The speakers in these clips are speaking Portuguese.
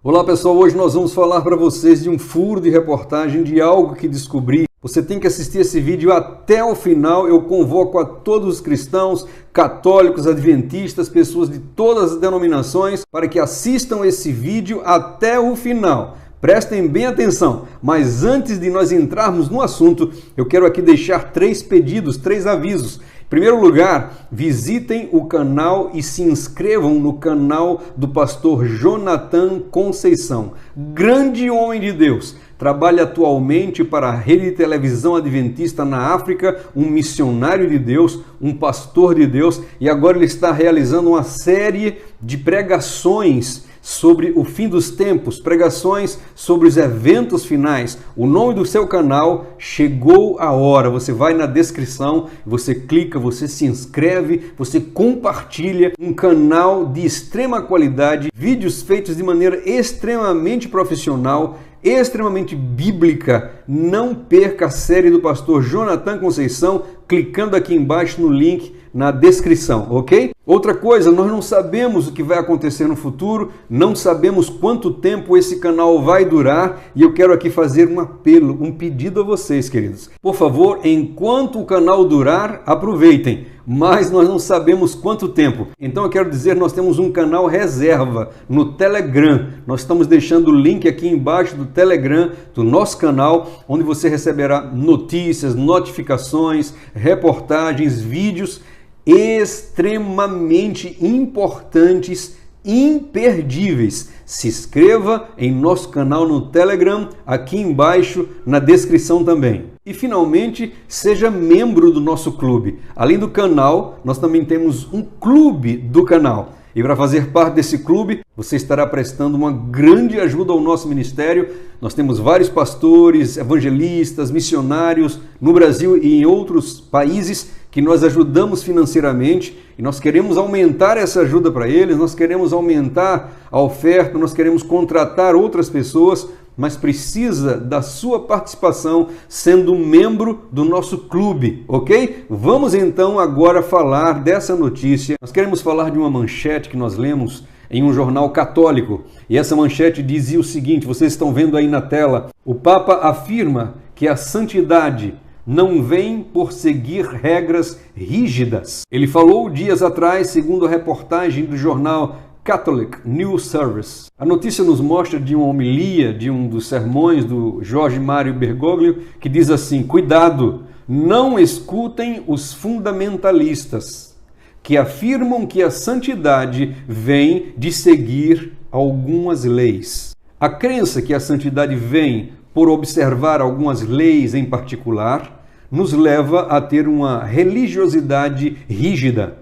Olá pessoal, hoje nós vamos falar para vocês de um furo de reportagem de algo que descobri. Você tem que assistir esse vídeo até o final. Eu convoco a todos os cristãos, católicos, adventistas, pessoas de todas as denominações para que assistam esse vídeo até o final. Prestem bem atenção, mas antes de nós entrarmos no assunto, eu quero aqui deixar 3 pedidos, 3 avisos. Em primeiro lugar, visitem o canal e se inscrevam no canal do pastor Jonathan Conceição, grande homem de Deus. Trabalha atualmente para a Rede de Televisão Adventista na África, um missionário de Deus, um pastor de Deus, e agora ele está realizando uma série de pregações sobre o fim dos tempos, pregações sobre os eventos finais. O nome do seu canal, Chegou a Hora. Você vai na descrição, você clica, você se inscreve, você compartilha. Um canal de extrema qualidade, vídeos feitos de maneira extremamente profissional, extremamente bíblica. Não perca a série do pastor Jonathan Conceição clicando aqui embaixo no link na descrição, ok? Outra coisa, nós não sabemos o que vai acontecer no futuro, não sabemos quanto tempo esse canal vai durar e eu quero aqui fazer um apelo, um pedido a vocês, queridos. Por favor, enquanto o canal durar, aproveitem, mas nós não sabemos quanto tempo. Então eu quero dizer, nós temos um canal reserva no Telegram. Nós estamos deixando o link aqui embaixo do Telegram, do nosso canal, onde você receberá notícias, notificações, reportagens, vídeos extremamente importantes, imperdíveis. Se inscreva em nosso canal no Telegram, aqui embaixo na descrição também. E finalmente, seja membro do nosso clube. Além do canal, nós também temos um clube do canal. E para fazer parte desse clube, você estará prestando uma grande ajuda ao nosso ministério. Nós temos vários pastores, evangelistas, missionários no Brasil e em outros países que nós ajudamos financeiramente e nós queremos aumentar essa ajuda para eles, nós queremos aumentar a oferta, nós queremos contratar outras pessoas, mas precisa da sua participação sendo membro do nosso clube, ok? Vamos então agora falar dessa notícia. Nós queremos falar de uma manchete que nós lemos em um jornal católico. E essa manchete dizia o seguinte, vocês estão vendo aí na tela: o Papa afirma que a santidade não vem por seguir regras rígidas. Ele falou dias atrás, segundo a reportagem do jornal Catholic News Service. A notícia nos mostra de uma homilia, de um dos sermões do Jorge Mário Bergoglio, que diz assim: cuidado, não escutem os fundamentalistas, que afirmam que a santidade vem de seguir algumas leis. A crença que a santidade vem por observar algumas leis em particular nos leva a ter uma religiosidade rígida,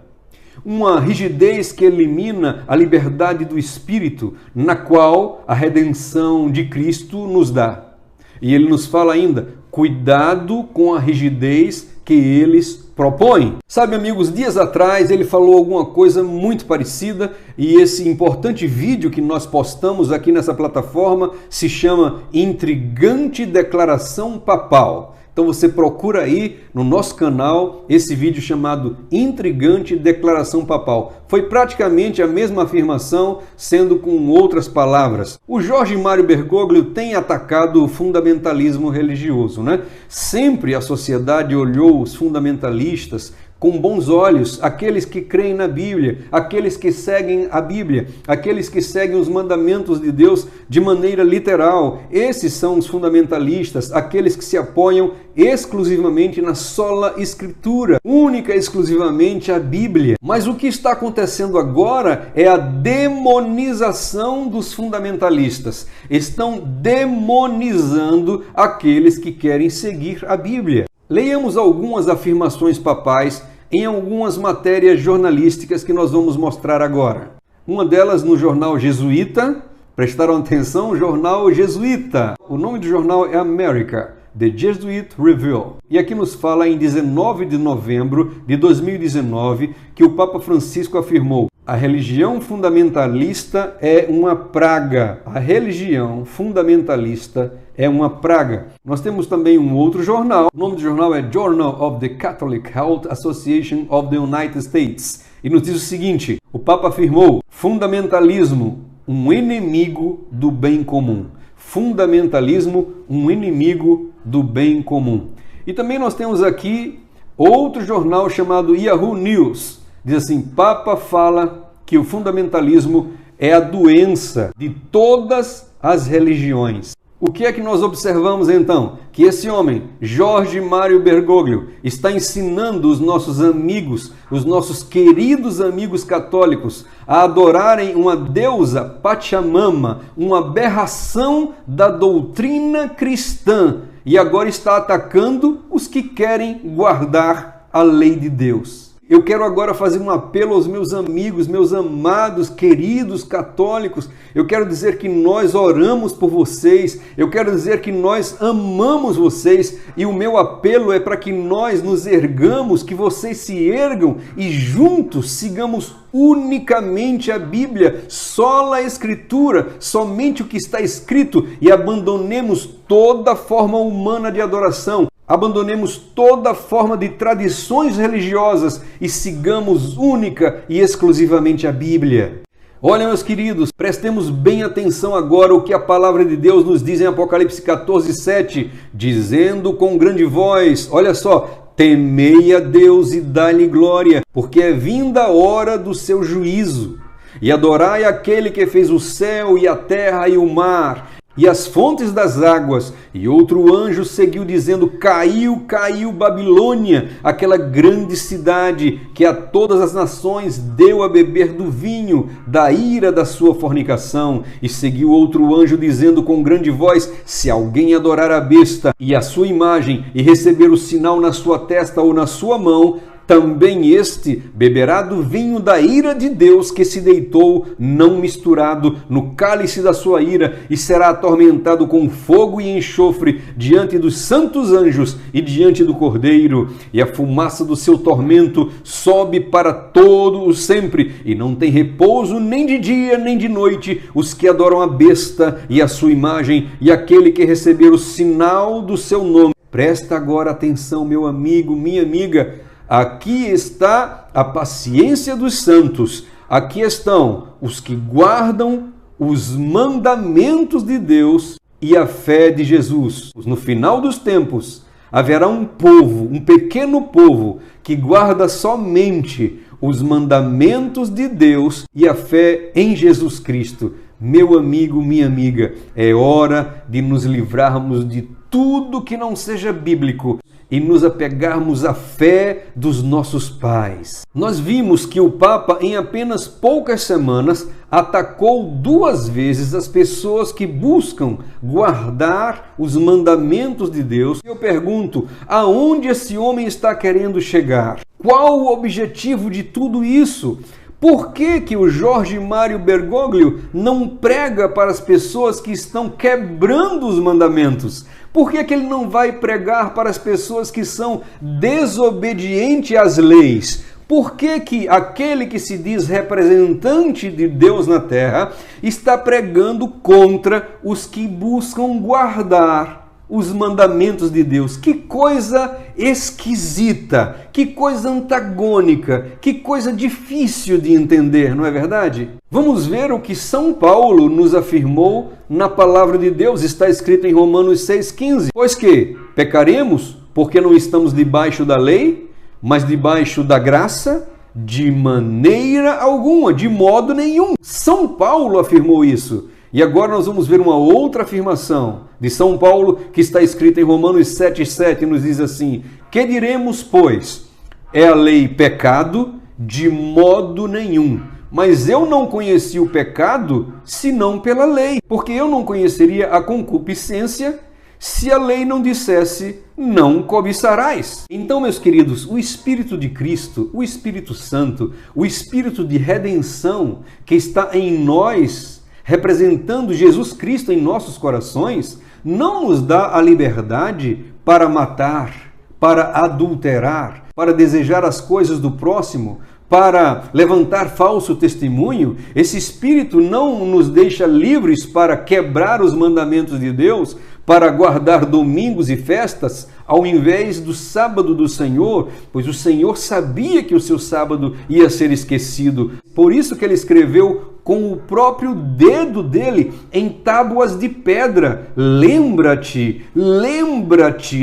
uma rigidez que elimina a liberdade do espírito, na qual a redenção de Cristo nos dá. E ele nos fala ainda: cuidado com a rigidez que eles propõem. Sabe, amigos, dias atrás ele falou alguma coisa muito parecida e esse importante vídeo que nós postamos aqui nessa plataforma se chama Intrigante Declaração Papal. Então você procura aí no nosso canal esse vídeo chamado Intrigante Declaração Papal. Foi praticamente a mesma afirmação, sendo com outras palavras. O Jorge Mário Bergoglio tem atacado o fundamentalismo religioso, né? Sempre a sociedade olhou os fundamentalistas com bons olhos, aqueles que creem na Bíblia, aqueles que seguem a Bíblia, aqueles que seguem os mandamentos de Deus de maneira literal. Esses são os fundamentalistas, aqueles que se apoiam exclusivamente na sola Escritura, única e exclusivamente a Bíblia. Mas o que está acontecendo agora é a demonização dos fundamentalistas. Estão demonizando aqueles que querem seguir a Bíblia. Leiamos algumas afirmações papais em algumas matérias jornalísticas que nós vamos mostrar agora. Uma delas no jornal jesuíta, prestaram atenção, jornal jesuíta. O nome do jornal é America, The Jesuit Review. E aqui nos fala em 19 de novembro de 2019 que o Papa Francisco afirmou: a religião fundamentalista é uma praga. A religião fundamentalista é uma praga. Nós temos também um outro jornal. O nome do jornal é Journal of the Catholic Health Association of the United States. E nos diz o seguinte: o Papa afirmou: fundamentalismo um inimigo do bem comum. Fundamentalismo, um inimigo do bem comum. E também nós temos aqui outro jornal chamado Yahoo News. Diz assim: Papa fala que o fundamentalismo é a doença de todas as religiões. O que é que nós observamos então? Que esse homem, Jorge Mário Bergoglio, está ensinando os nossos amigos, os nossos queridos amigos católicos, a adorarem uma deusa Pachamama, uma aberração da doutrina cristã, e agora está atacando os que querem guardar a lei de Deus. Eu quero agora fazer um apelo aos meus amigos, meus amados, queridos católicos. Eu quero dizer que nós oramos por vocês, eu quero dizer que nós amamos vocês, e o meu apelo é para que nós nos ergamos, que vocês se ergam e juntos sigamos unicamente a Bíblia, sola a Escritura, somente o que está escrito, e abandonemos toda forma humana de adoração. Abandonemos toda forma de tradições religiosas e sigamos única e exclusivamente a Bíblia. Olha, meus queridos, prestemos bem atenção agora ao que a palavra de Deus nos diz em Apocalipse 14:7, dizendo com grande voz, olha só, temei a Deus e dai-lhe glória, porque é vinda a hora do seu juízo. E adorai aquele que fez o céu e a terra e o mar, e as fontes das águas. E outro anjo seguiu dizendo: caiu, caiu Babilônia, aquela grande cidade que a todas as nações deu a beber do vinho da ira da sua fornicação. E seguiu outro anjo dizendo com grande voz: se alguém adorar a besta e a sua imagem e receber o sinal na sua testa ou na sua mão, também este beberá do vinho da ira de Deus que se deitou, não misturado, no cálice da sua ira, e será atormentado com fogo e enxofre diante dos santos anjos e diante do Cordeiro. E a fumaça do seu tormento sobe para todo o sempre, e não tem repouso nem de dia nem de noite os que adoram a besta e a sua imagem e aquele que receber o sinal do seu nome. Presta agora atenção, meu amigo, minha amiga. Aqui está a paciência dos santos. Aqui estão os que guardam os mandamentos de Deus e a fé de Jesus. No final dos tempos, haverá um povo, um pequeno povo, que guarda somente os mandamentos de Deus e a fé em Jesus Cristo. Meu amigo, minha amiga, é hora de nos livrarmos de tudo que não seja bíblico e nos apegarmos à fé dos nossos pais. Nós vimos que o Papa, em apenas poucas semanas, atacou 2 vezes as pessoas que buscam guardar os mandamentos de Deus. Eu pergunto, aonde esse homem está querendo chegar? Qual o objetivo de tudo isso? Por que o Jorge Mário Bergoglio não prega para as pessoas que estão quebrando os mandamentos? Por que ele não vai pregar para as pessoas que são desobedientes às leis? Por que aquele que se diz representante de Deus na terra está pregando contra os que buscam guardar os mandamentos de Deus? Que coisa esquisita, que coisa antagônica, que coisa difícil de entender, não é verdade? Vamos ver o que São Paulo nos afirmou na palavra de Deus. Está escrito em Romanos 6,15. Pois que pecaremos porque não estamos debaixo da lei, mas debaixo da graça? De maneira alguma, de modo nenhum. São Paulo afirmou isso. E agora nós vamos ver uma outra afirmação de São Paulo que está escrita em Romanos 7,7, nos diz assim: que diremos, pois? É a lei pecado? De modo nenhum. Mas eu não conheci o pecado senão pela lei, porque eu não conheceria a concupiscência se a lei não dissesse não cobiçarás. Então, meus queridos, o Espírito de Cristo, o Espírito Santo, o Espírito de redenção que está em nós, representando Jesus Cristo em nossos corações, não nos dá a liberdade para matar, para adulterar, para desejar as coisas do próximo, para levantar falso testemunho. Esse Espírito não nos deixa livres para quebrar os mandamentos de Deus, para guardar domingos e festas, ao invés do sábado do Senhor, pois o Senhor sabia que o seu sábado ia ser esquecido. Por isso que ele escreveu com o próprio dedo dele em tábuas de pedra. Lembra-te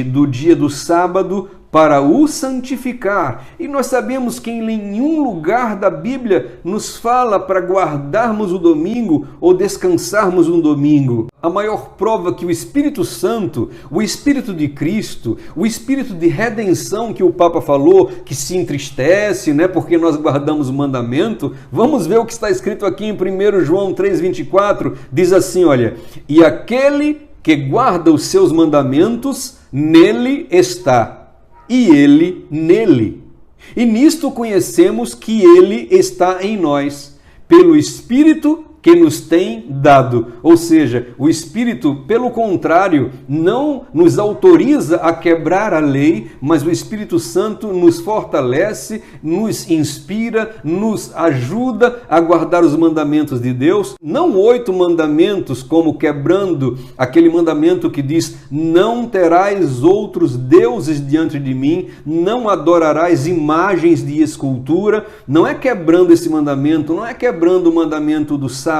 do dia do sábado para o santificar. E nós sabemos que em nenhum lugar da Bíblia nos fala para guardarmos o domingo ou descansarmos no domingo. A maior prova que o Espírito Santo, o Espírito de Cristo, o Espírito de redenção que o Papa falou, que se entristece, né, porque nós guardamos o mandamento, vamos ver o que está escrito aqui em 1 João 3,24, diz assim, olha, e aquele que guarda os seus mandamentos, nele está, e ele nele. E nisto conhecemos que ele está em nós, pelo Espírito que nos tem dado. Ou seja, o Espírito, pelo contrário, não nos autoriza a quebrar a lei, mas o Espírito Santo nos fortalece, nos inspira, nos ajuda a guardar os mandamentos de Deus. Não 8 mandamentos, como quebrando aquele mandamento que diz: não terás outros deuses diante de mim, não adorarás imagens de escultura. Não é quebrando esse mandamento, não é quebrando o mandamento do sábado,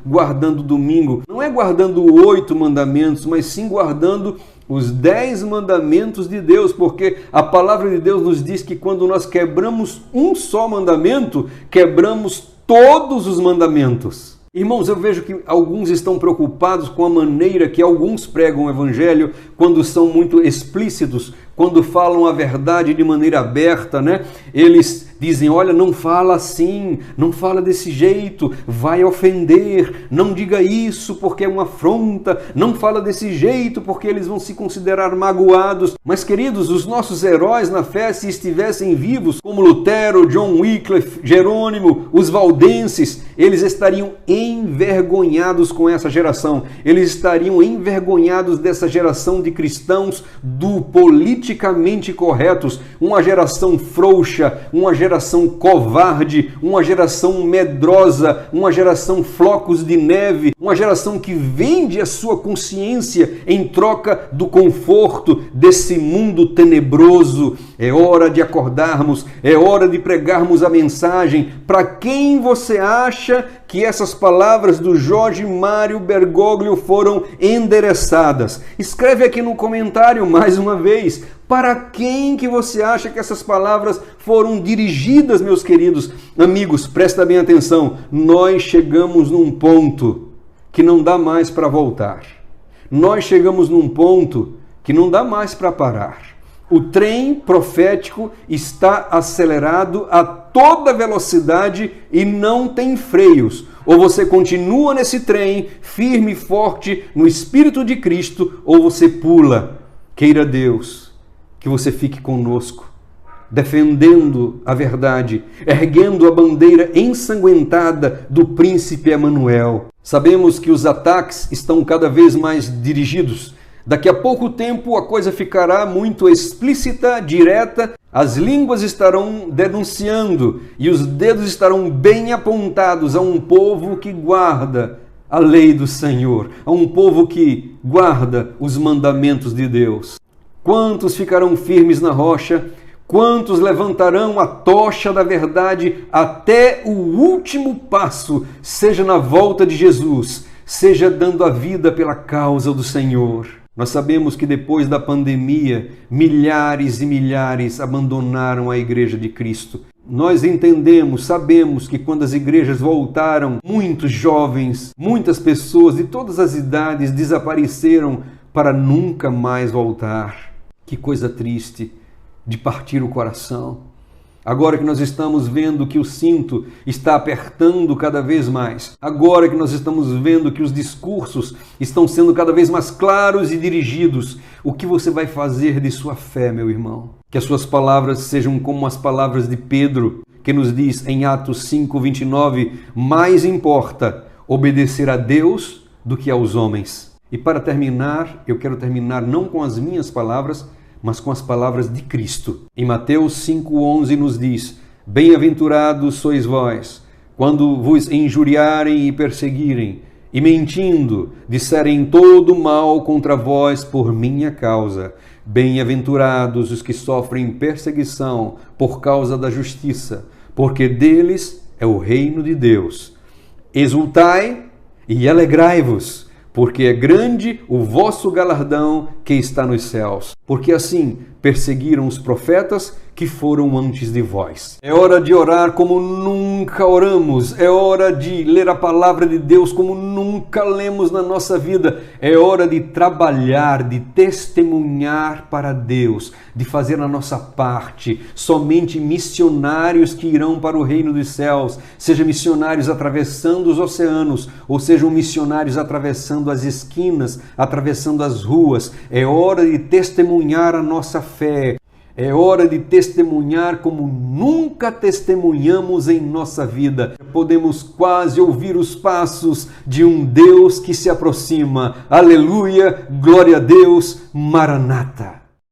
guardando o domingo, não é guardando 8 mandamentos, mas sim guardando os 10 mandamentos de Deus, porque a palavra de Deus nos diz que quando nós quebramos um só mandamento, quebramos todos os mandamentos. Irmãos, eu vejo que alguns estão preocupados com a maneira que alguns pregam o evangelho quando são muito explícitos, quando falam a verdade de maneira aberta, né? Eles dizem, olha, não fala assim, não fala desse jeito, vai ofender, não diga isso porque é uma afronta, não fala desse jeito porque eles vão se considerar magoados. Mas, queridos, os nossos heróis na fé, se estivessem vivos, como Lutero, John Wycliffe, Jerônimo, os valdenses, eles estariam envergonhados com essa geração. Eles estariam envergonhados dessa geração de cristãos do politicamente corretos, uma geração frouxa, uma geração covarde, uma geração medrosa, uma geração flocos de neve, uma geração que vende a sua consciência em troca do conforto desse mundo tenebroso. É hora de acordarmos, é hora de pregarmos a mensagem. Para quem você acha que essas palavras do Jorge Mário Bergoglio foram endereçadas? Escreve aqui no comentário mais uma vez. Para quem que você acha que essas palavras foram dirigidas, meus queridos amigos? Presta bem atenção. Nós chegamos num ponto que não dá mais para voltar. Nós chegamos num ponto que não dá mais para parar. O trem profético está acelerado a toda velocidade e não tem freios. Ou você continua nesse trem, firme e forte no Espírito de Cristo, ou você pula. Queira Deus que você fique conosco, defendendo a verdade, erguendo a bandeira ensanguentada do príncipe Emanuel. Sabemos que os ataques estão cada vez mais dirigidos. Daqui a pouco tempo a coisa ficará muito explícita, direta, as línguas estarão denunciando e os dedos estarão bem apontados a um povo que guarda a lei do Senhor, a um povo que guarda os mandamentos de Deus. Quantos ficarão firmes na rocha? Quantos levantarão a tocha da verdade até o último passo, seja na volta de Jesus, seja dando a vida pela causa do Senhor? Nós sabemos que depois da pandemia, milhares e milhares abandonaram a Igreja de Cristo. Nós entendemos, sabemos que quando as igrejas voltaram, muitos jovens, muitas pessoas de todas as idades desapareceram para nunca mais voltar. Que coisa triste, de partir o coração. Agora que nós estamos vendo que o cinto está apertando cada vez mais, agora que nós estamos vendo que os discursos estão sendo cada vez mais claros e dirigidos, o que você vai fazer de sua fé, meu irmão? Que as suas palavras sejam como as palavras de Pedro, que nos diz em Atos 5:29, mais importa obedecer a Deus do que aos homens. E para terminar, eu quero terminar não com as minhas palavras, mas com as palavras de Cristo. Em Mateus 5:11 nos diz, bem-aventurados sois vós, quando vos injuriarem e perseguirem, e mentindo, disserem todo mal contra vós por minha causa. Bem-aventurados os que sofrem perseguição por causa da justiça, porque deles é o reino de Deus. Exultai e alegrai-vos, porque é grande o vosso galardão que está nos céus. Porque assim perseguiram os profetas que foram antes de vós. É hora de orar como nunca oramos. É hora de ler a palavra de Deus como nunca lemos na nossa vida. É hora de trabalhar, de testemunhar para Deus, de fazer a nossa parte. Somente missionários que irão para o reino dos céus, seja missionários atravessando os oceanos, ou sejam missionários atravessando as esquinas, atravessando as ruas. É hora de testemunhar a nossa fé. É hora de testemunhar como nunca testemunhamos em nossa vida. Podemos quase ouvir os passos de um Deus que se aproxima. Aleluia, glória a Deus, Maranata.